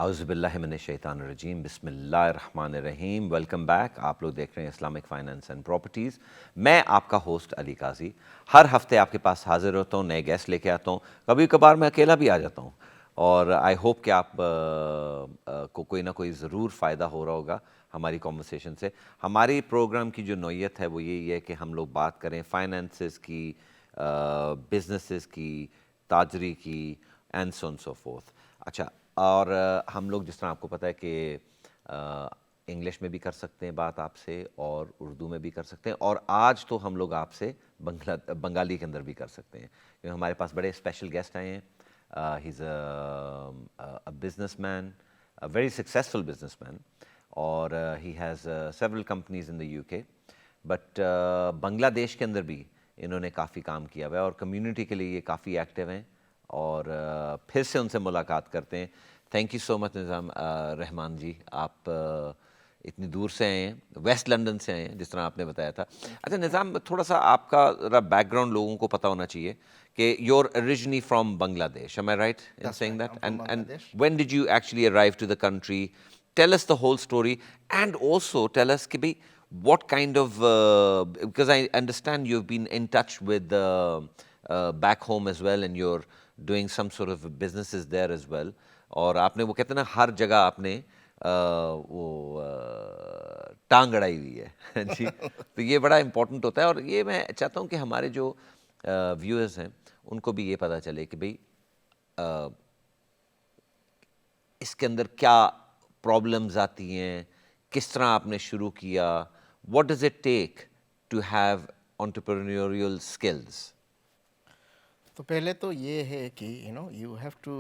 औज़ुबिल्लाहिमिनश्शैतानिर्रजीम बिस्मिल्लाहिर्रहमानिर्रहीम। Welcome back. आप लोग देख रहे हैं इस्लामिक फाइनेंस एंड प्रॉपर्टीज़। मैं आपका होस्ट अली काजी हर हफ्ते आपके पास हाजिर होता हूँ, नए गेस्ट लेके आता हूँ। कभी कभार मैं अकेला भी आ जाता हूँ और आई होप कि आप को कोई ना कोई ज़रूर फ़ायदा हो रहा होगा हमारी कॉन्वर्सेशन से। हमारी प्रोग्राम की जो नौयत है वो यही है कि हम लोग बात करें फाइनेंसेस की, बिजनेसेस की, ताजरी की and so on so fourth. अच्छा, और हम लोग जिस तरह आपको पता है कि इंग्लिश में भी कर सकते हैं बात आपसे और उर्दू में भी कर सकते हैं, और आज तो हम लोग आपसे बंगाली के अंदर भी कर सकते हैं क्योंकि हमारे पास बड़े स्पेशल गेस्ट आए हैं। He is a businessman, a very successful businessman, और he has several companies in the UK, but Bangladesh के अंदर भी इन्होंने काफ़ी काम किया हुआ है और कम्युनिटी के लिए ये काफ़ी एक्टिव हैं। और फिर से उनसे मुलाकात करते हैं। थैंक यू सो मच निज़ाम, रहमान जी, आप इतनी दूर से आए हैं, वेस्ट लंदन से आए हैं जिस तरह आपने बताया था। अच्छा निज़ाम, थोड़ा सा आपका ज़रा बैकग्राउंड लोगों को पता होना चाहिए कि you're originally from Bangladesh. Am I right in That's saying right. that? I'm from And Bangladesh. when did you actually arrive to the country? Tell us the whole story, and also tell us कि भाई what kind of because I understand you've been in touch with back home as well, and you're doing some sort of businesses there as well. और आपने वो कहते हैं ना हर जगह आपने वो टांग अड़ाई हुई है जी। तो ये बड़ा इम्पोर्टेंट होता है और ये मैं चाहता हूँ कि हमारे जो व्यूअर्स हैं उनको भी ये पता चले कि भाई इसके अंदर क्या प्रॉब्लम्स आती हैं, किस तरह आपने शुरू किया, what does it take to have entrepreneurial skills. तो पहले तो ये है कि यू हैव टू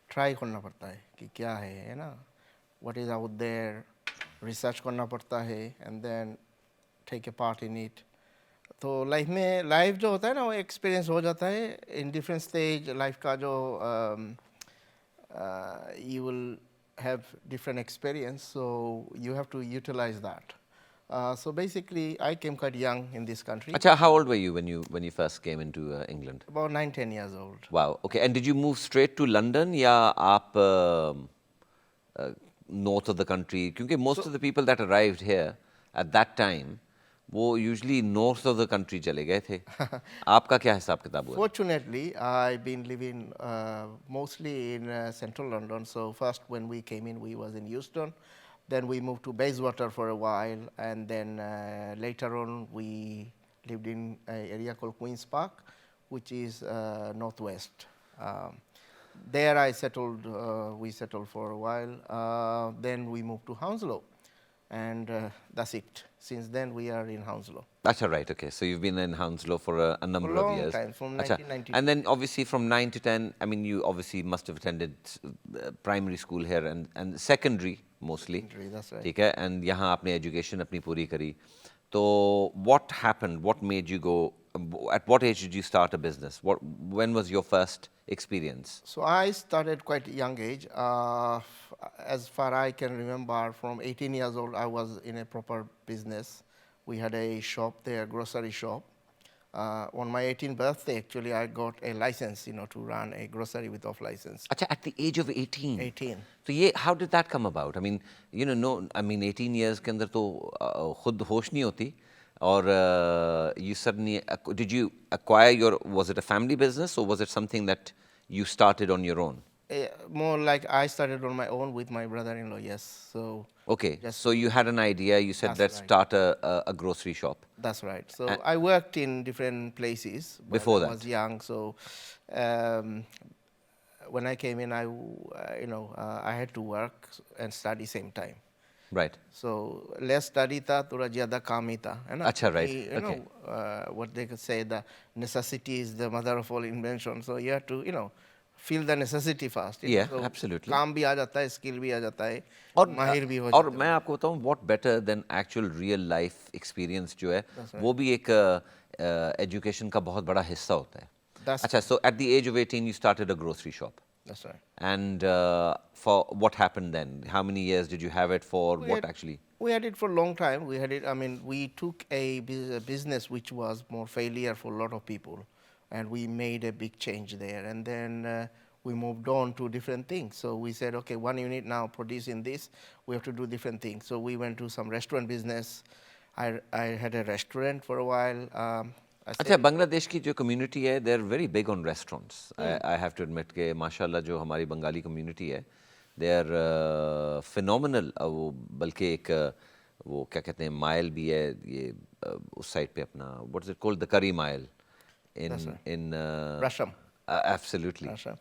ट्राई करना पड़ता है कि क्या है ना, what is out there, research करना पड़ता है and then take a part in it. तो लाइफ जो होता है ना वो एक्सपीरियंस हो जाता है इन डिफरेंट स्टेज लाइफ का, जो you will have different experience, so you have to utilize that. So basically, I came quite young in this country. Acha, how old were you when you first came into England? About 9-10 years old. Wow, okay. And did you move straight to London या आप north of the country? क्योंकि most of the people that arrived here at that time वो usually north of the country चले गए थे। आपका क्या हिसाब किताब हुआ? Fortunately, I've been living mostly in central London. So first when we came in, we was in Euston. Then we moved to Bayswater for a while. And then later on, we lived in an area called Queen's Park, which is northwest. There I settled, we settled for a while. Then we moved to Hounslow. And that's it. Since then, we are in Hounslow. That's right. Okay, so you've been in Hounslow for a number For a of long years. time, from Acha. 1992. And then obviously from 9 to 10, I mean, you obviously must have attended primary school here and secondary mostly. Secondary, that's right. ठीक है, and यहाँ आपने education अपनी पूरी करी. So what happened? What made you go? At what age did you start a business? When was your first experience? So I started quite young age. As far I can remember, from 18 years old, I was in a proper business. We had a shop there, grocery shop. On my 18th birthday, actually, I got a license, to run a grocery with off license. Acha, at the age of 18? 18. So ये how did that come about? I mean, no, I mean 18 years के अंदर तो खुद होश नहीं होती और you suddenly, did you acquire was it a family business or was it something that you started on your own? More like I started on my own with my brother-in-law, yes. So Okay, so you had an idea, you said let's start a grocery shop. That's right. So I worked in different places Before when I was young. So when I came in, I had to work and study same time. Right. So less study था, थोड़ा ज़्यादा काम ही था, है ना? अच्छा, right. You know what they could say, the necessity is the mother of all invention. So you have to, feel the necessity first. Yeah, so absolutely. काम भी आ जाता है, skill भी आ जाता है, माहिर भी हो और जाता है. मैं आपको बताऊं, what better than actual real life experience जो है, वो भी एक education का बहुत बड़ा हिस्सा होता है. अच्छा, so at the age of 18 you started a grocery shop. That's right. And for what happened then? How many years did you have it for? Actually? We had it for a long time. We had it. I mean, we took a business which was more failure for a lot of people, and we made a big change there. And then we moved on to different things. So we said, okay, one unit now producing this, we have to do different things. So we went to some restaurant business. I had a restaurant for a while. अच्छा, बांग्लादेश की जो community है, they are very big on restaurants. I have to admit कि माशाल्लाह जो हमारी Bengali community है, they are phenomenal. वो बल्कि एक वो क्या कहते हैं, माइल भी है ये उस साइड पे अपना, what is it called, the curry mile in Rasham. Absolutely. Rasham.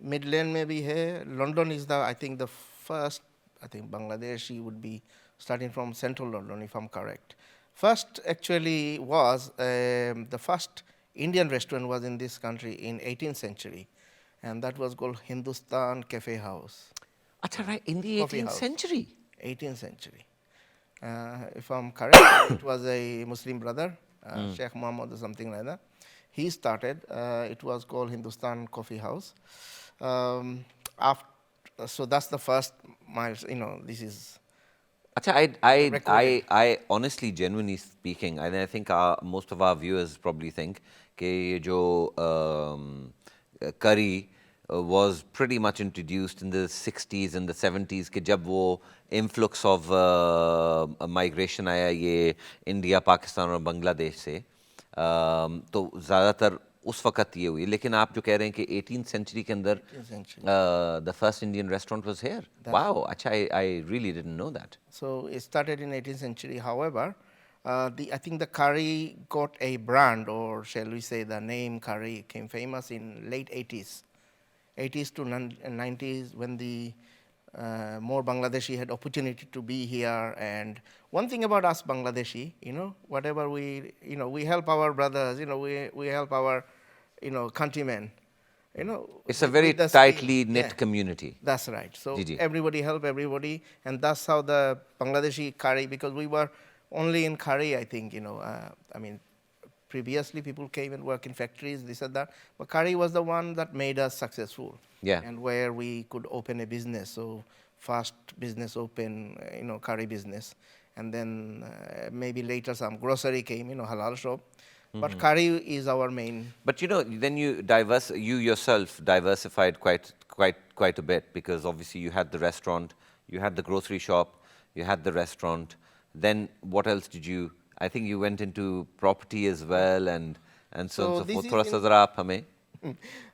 Midland में भी है. London is the, I think, the first, I think Bangladeshi would be starting from central London, if I'm correct. First actually was, the first Indian restaurant was in this country in 18th century. And that was called Hindustan Cafe House. अच्छा, right, in the 18th century. 18th century. If I'm correct, it was a Muslim brother, Sheikh Muhammad or something like that. He started, it was called Hindustan Coffee House. So that's the first miles, this is. अच्छा, I honestly, genuinely speaking, and I think most of our viewers probably think कि ये जो curry was pretty much introduced in the 60s and the 70s कि जब वो influx of migration आया ये India, Pakistan और बांग्लादेश से, तो ज़्यादातर उस वक़्त ये हुई. लेकिन आप जो कह रहे हैं कि 18th century के अंदर the first Indian restaurant was here. Wow, अच्छा, I really didn't know that. So it started in 18th century. However, I think the curry got a brand, or shall we say the name curry became famous in late 80s. 80s to 90s, when the more Bangladeshi had opportunity to be here. And one thing about us Bangladeshi, whatever we help our brothers, we help our, countrymen. It's a very tightly knit community. That's right. So everybody help everybody, and that's how the Bangladeshi curry, because we were only in curry, I think, I mean, previously people came and work in factories, this and that, but curry was the one that made us successful. Yeah. And where we could open a business. So first business open, curry business, and then maybe later some grocery came, halal shop. But curry is our main. But then you yourself diversified quite a bit, because obviously you had the restaurant, you had the grocery shop, you had the restaurant. Then what else did you? I think you went into property as well, and so on and so forth. थोड़ा सा ज़रा आप हमें.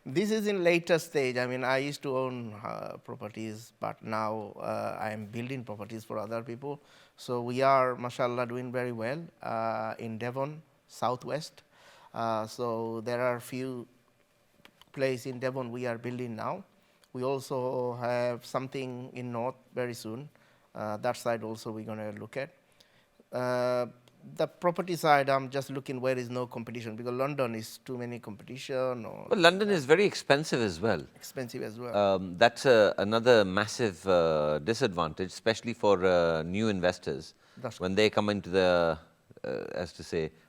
This is in later stage. I mean, I used to own properties, but now I am building properties for other people. So we are, mashallah, doing very well in Devon, Southwest. So there are few places in Devon we are building now. We also have something in North very soon. That side also we're going to look at. The property side, I'm just looking where is no competition, because London is too many competition. Well, London is very expensive as well. Expensive as well. That's another massive disadvantage, especially for new investors. When they come into the,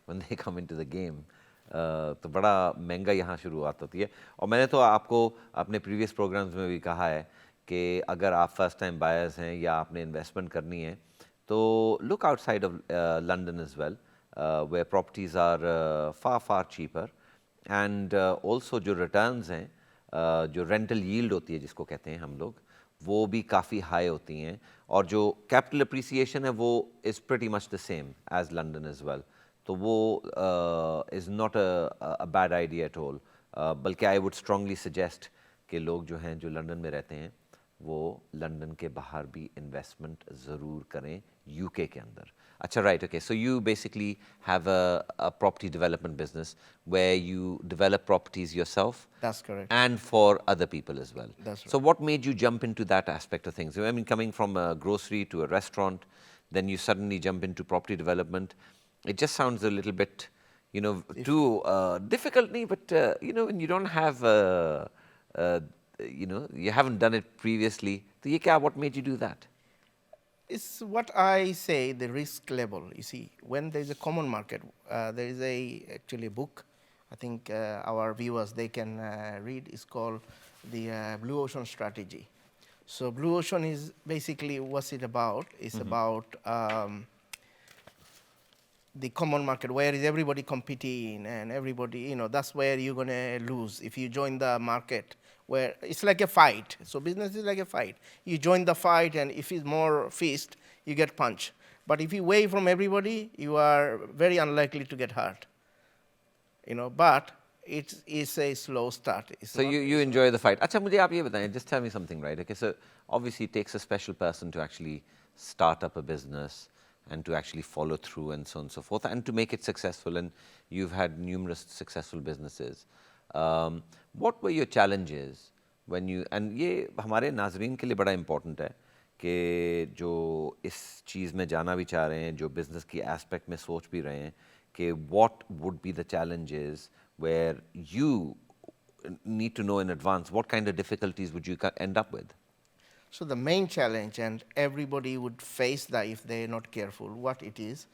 when they come into the game, तो बड़ा महंगा यहाँ शुरुआत होती है. और मैंने तो आपको अपने previous programs में भी कहा है कि अगर आप first time buyers हैं या आपने investment करनी है, so look outside of London as well, where properties are far cheaper, and also जो returns हैं, जो rental yield होती है जिसको कहते हैं हम लोग, वो भी काफ़ी high होती हैं, और जो capital appreciation है वो is pretty much the same as London as well. तो वो is not a bad idea at all. बल्कि I would strongly suggest कि लोग जो हैं जो लंदन में रहते हैं वो लंदन के बाहर भी इन्वेस्टमेंट ज़रूर करें यूके के अंदर. अच्छा, right, okay. So you basically have a property development business where you develop properties yourself. That's correct. And for other people as well. That's right. So what made you jump into that aspect of things? I mean, coming from a grocery to a restaurant, then you suddenly jump into property development. It just sounds a little bit, too difficult, but when you don't have you haven't done it previously. So what made you do that? It's what I say, the risk level. You see, when there is a common market, there is actually a book. I think our viewers, they can read. It's called the Blue Ocean Strategy. So Blue Ocean is basically, what's it about? It's about the common market where is everybody competing and everybody, you know, that's where you're going to lose if you join the market where it's like a fight. So business is like a fight. You join the fight, and if it's more fist, you get punched. But if you away from everybody, you are very unlikely to get hurt. You know, but it's a slow start. It's So you enjoy the fight. Acha, mujhe aap ye bataye, just tell me something, right? Okay, so obviously it takes a special person to actually start up a business and to actually follow through and so on and so forth, and to make it successful. And you've had numerous successful businesses. What were your challenges when you, and ये हमारे नाज़रीन के लिए बड़ा important है कि जो इस चीज़ में जाना भी चाह रहे हैं, जो business की aspect में सोच भी रहे हैं कि what would be the challenges where you need to know in advance what kind of difficulties would you end up with? So the main challenge, and everybody would face that if they're not careful, what it is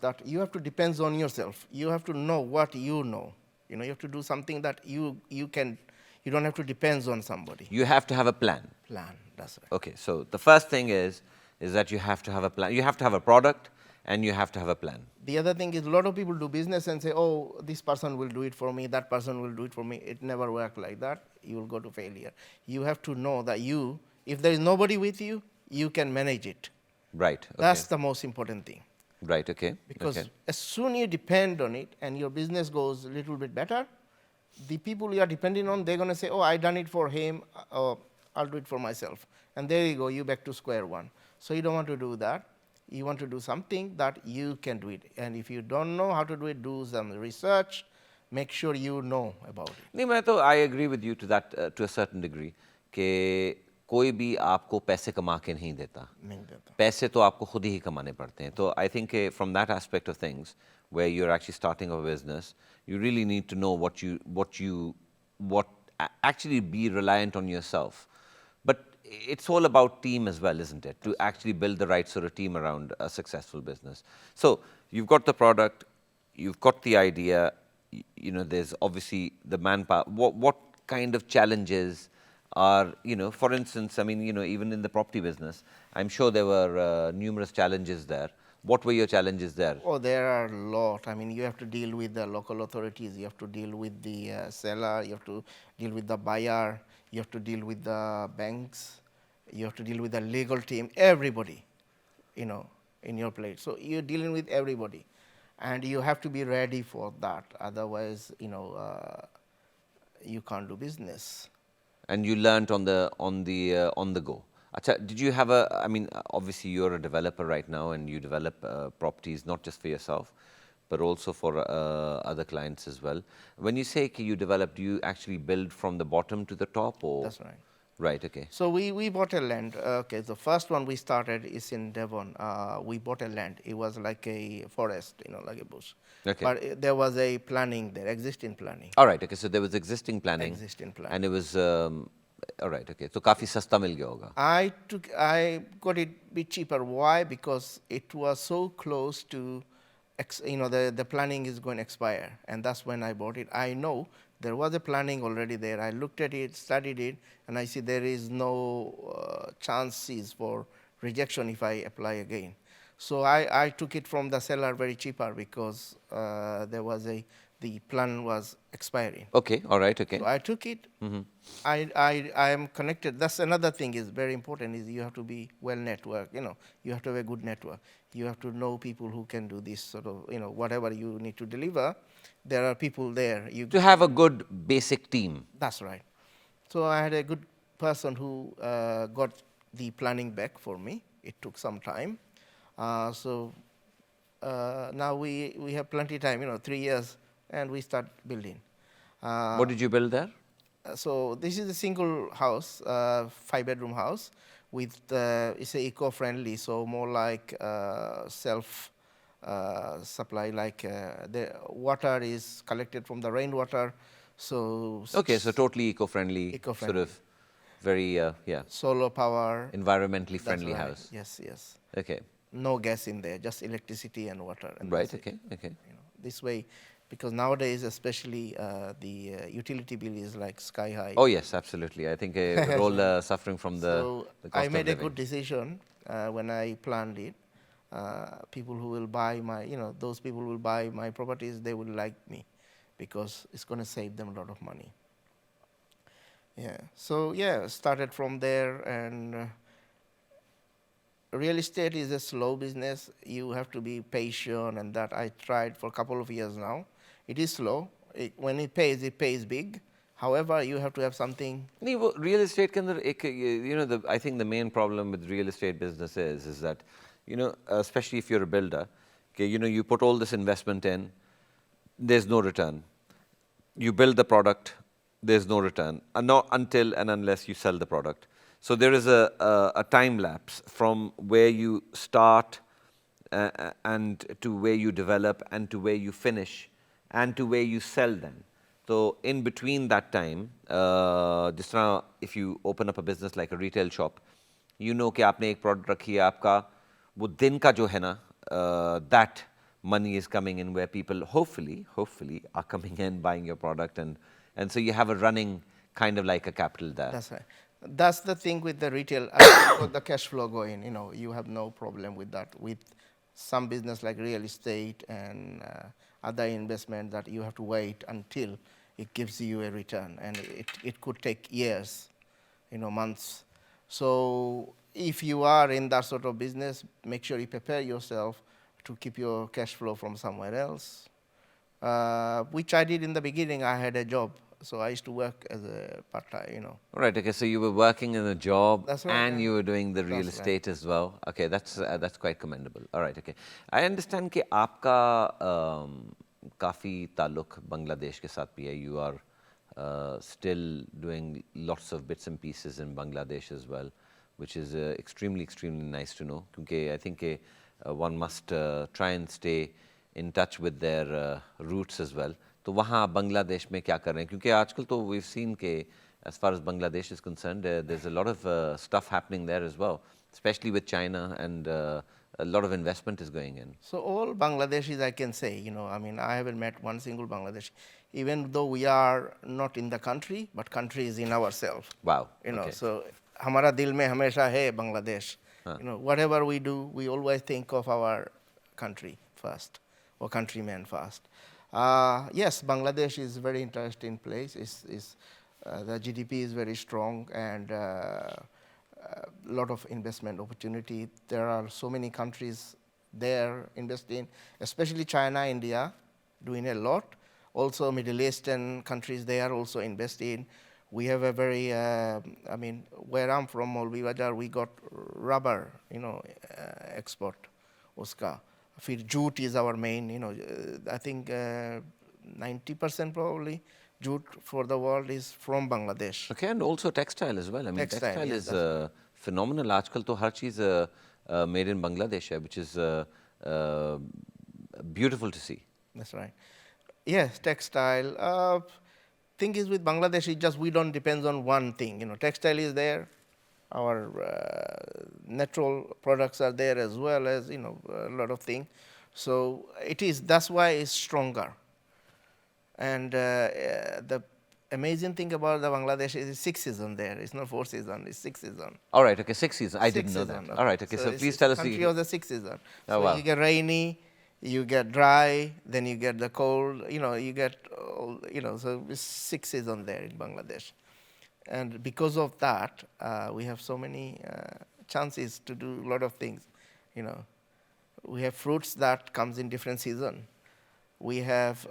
that you have to depend on yourself. You have to know what you know. You know, you have to do something that you don't have to depend on somebody. You have to have a plan. Plan, that's right. Okay, so the first thing is that you have to have a plan. You have to have a product and you have to have a plan. The other thing is a lot of people do business and say, oh, this person will do it for me, that person will do it for me. It never works like that. You will go to failure. You have to know that if there is nobody with you, you can manage it. Right. Okay. That's the most important thing. Right, okay. Because as soon you depend on it and your business goes a little bit better, the people you are depending on, they're going to say, oh, I done it for him, I'll do it for myself. And there you go, you're back to square one. So you don't want to do that. You want to do something that you can do it. And if you don't know how to do it, do some research, make sure you know about it. नहीं, I agree with you to that to a certain degree कि कोई भी आपको पैसे कमा के नहीं देता. पैसे तो आपको खुद ही कमाने पड़ते हैं. So I think from that aspect of things, where you're actually starting a business, you really need to know what actually be reliant on yourself. But it's all about team as well, isn't it? To actually build the right sort of team around a successful business. So you've got the product, you've got the idea, you know, there's obviously the manpower. What kind of challenges are, you know, for instance, I mean, you know, even in the property business, I'm sure there were numerous challenges there. What were your challenges there? Oh, there are a lot. I mean, you have to deal with the local authorities, you have to deal with the seller, you have to deal with the buyer, you have to deal with the banks, you have to deal with the legal team, everybody, you know, in your plate. So you're dealing with everybody, and you have to be ready for that. Otherwise, you know, you can't do business. And you learnt on the go. Achha, did you have I mean, obviously you're a developer right now and you develop properties not just for yourself, but also for other clients as well. When you say you develop, do you actually build from the bottom to the top? Or? That's right. Right, okay. So we bought a land. Okay, the first one we started is in Devon. We bought a land. It was like a forest, you know, like a bush. Okay. But there was a planning there, existing planning. All right, okay, so there was existing planning. Existing planning. And it was, all right, okay, so काफी सस्ता मिल गया होगा. I got it a bit cheaper. Why? Because it was so close to, you know, the planning is going to expire. And that's when I bought it. I know there was a planning already there. I looked at it, studied it, and I see there is no chances for rejection if I apply again. So I took it from the seller very cheaper because the plan was expiring. Okay, all right, okay. So I took it. I am connected. That's another thing is very important is you have to be well networked. You know, you have to have a good network. You have to know people who can do this sort of, you know, whatever you need to deliver. There are people there. To have a good basic team. That's right. So I had a good person who got the planning back for me. It took some time. So now we have plenty of time, you know, 3 years, and we start building. What did you build there? So this is a single house, 5-bedroom house with, it's eco-friendly, so more like self supply, like the water is collected from the rainwater. So okay, so totally eco-friendly, sort of very, yeah. Solar power. Environmentally friendly house. Yes, yes. Okay. No gas in there, just electricity and water. And right, okay, okay. You know, this way, because nowadays especially the utility bill is like sky high. Oh yes, absolutely. I think we're all suffering from the So cost I made of a good decision when I planned it. people who will buy my, those people who will buy my properties, they will like me because it's going to save them a lot of money. Yeah. So yeah, started from there, and real estate is a slow business. You have to be patient, and that I tried for a couple of years now. It is slow. When it pays big. However, you have to have something. नहीं वो real estate के अंदर एक I think the main problem with real estate business is that especially if you're a builder, okay, you put all this investment in, there's no return. You build the product, there's no return, and not until and unless you sell the product. So there is a time lapse from where you start and to where you develop and to where you finish and to where you sell them. So in between that time, जिस तरह if you open up a business like a retail shop, कि आपने एक product रखी है आपका, वो दिन का जो है ना, that money is coming in where people hopefully are coming in, buying your product, and so you have a running kind of like a capital there. That's right. That's the thing with the retail. Got the cash flow going, you have no problem with that. With some business like real estate and other investment, that you have to wait until it gives you a return, and it could take years, months. So if you are in that sort of business, make sure you prepare yourself to keep your cash flow from somewhere else, which I did in the beginning. I had a job. So I used to work as a part-time, Right. Okay. So you were working in a job, That's right, and yeah. you were doing the real That's estate as well. Okay, that's quite commendable. All right. Okay. I understand कि आपका काफी ताल्लुक बांग्लादेश के साथ भी है. You are still doing lots of bits and pieces in Bangladesh as well, which is extremely nice to know. क्योंकि I think one must try and stay in touch with their roots as well. तो वहाँ बांग्लादेश में क्या कर रहे हैं? क्योंकि आजकल तो we've seen कि as far as Bangladesh is concerned, there's a lot of stuff happening there as well, especially with China, and a lot of investment is going in. So all Bangladeshis, I can say, I haven't met one single Bangladeshi, even though we are not in the country, but country is in ourselves. Wow. So हमारा दिल में हमेशा है Bangladesh. Whatever we do, we always think of our country first, or countrymen first. Yes, Bangladesh is a very interesting place. The GDP is very strong, and a lot of investment opportunity. There are so many countries there investing, especially China, India, doing a lot. Also, Middle Eastern countries, they are also investing. We have a very, where I'm from, Maulvi we got rubber, export, Uska. Jute is our main, I think 90% probably jute for the world is from Bangladesh. Okay, and also textile as well. I mean, textile yes, is phenomenal. आजकल तो हर चीज़ made in Bangladesh है, which is beautiful to see. That's right. Yes, textile. Thing is with Bangladesh, it's just we don't depend on one thing. Textile is there. Our natural products are there, as well as a lot of things. So that's why it's stronger. And the amazing thing about the Bangladesh is 6 seasons there. It's not 4 seasons, it's 6 seasons. All right, okay, 6 seasons. I didn't know that. Okay. All right, okay, so please tell us. Country of the 6 seasons. Oh, so wow. You get rainy, you get dry, then you get the cold, you get, so it's 6 seasons there in Bangladesh. And because of that, we have so many chances to do a lot of things. We have fruits that comes in different season. We have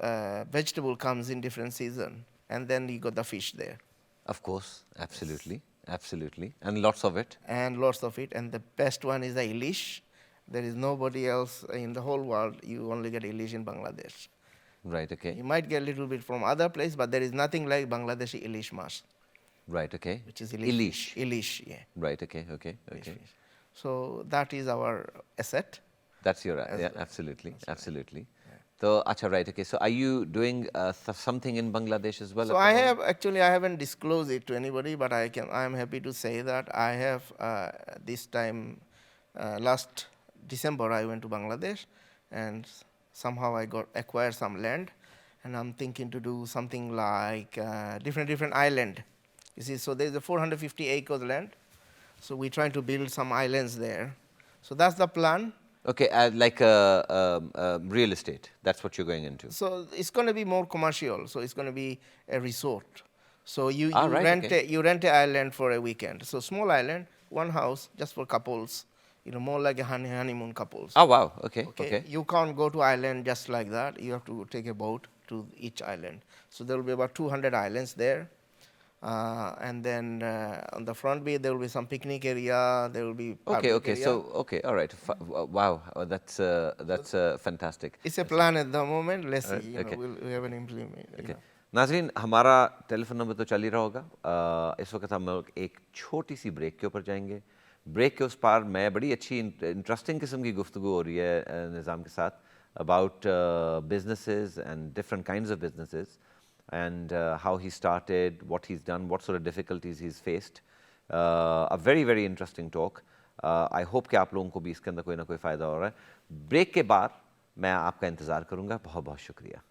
vegetable comes in different season, and then you got the fish there. Of course, absolutely, absolutely, and lots of it. And lots of it, and the best one is the Ilish. There is nobody else in the whole world. You only get Ilish in Bangladesh. Right. Okay. You might get a little bit from other place, but there is nothing like Bangladeshi Ilish mash. Right. Okay. Which is Ilish. Ilish, yeah. Right. Okay. Okay. Okay. So that is our asset. That's your yeah. Absolutely. Absolutely. So, acha, right. Okay. So, are you doing something in Bangladesh as well? So I have actually, I haven't disclosed it to anybody, but I am happy to say that I have this time last December I went to Bangladesh, and somehow I acquired some land, and I'm thinking to do something like different island. You see, so there's a 450 acres land. So we're trying to build some islands there. So that's the plan. Okay, like real estate. That's what you're going into. So it's going to be more commercial. So it's going to be a resort. So you, Ah, you right, rent okay. you rent an island for a weekend. So small island, one house just for couples. More like a honeymoon couples. Oh, wow. Okay, Okay, okay. you can't go to island just like that. You have to take a boat to each island. So there will be about 200 islands there. And then on the front bay, there will be some picnic area. There will be Okay, public okay. area. So, okay, all right. Wow, that's fantastic. It's a plan at the moment. Let's see. Okay. We haven't implemented. Okay. नाज़रीन हमारा telephone number तो चल ही रहा होगा इस वक्त हम लोग एक छोटी सी ब्रेक के ऊपर जाएंगे ब्रेक के उस पार मैं बड़ी अच्छी इंटरेस्टिंग किस्म की गुफ्तगू हो रही है निज़ाम के साथ about businesses and different kinds of businesses and how he started, what he's done, what sort of difficulties he's faced. A very, very interesting talk. I hope कि आप लोगों को भी इसके अंदर कोई ना कोई फ़ायदा हो रहा है ब्रेक के बाद मैं आपका इंतज़ार करूँगा बहुत बहुत शुक्रिया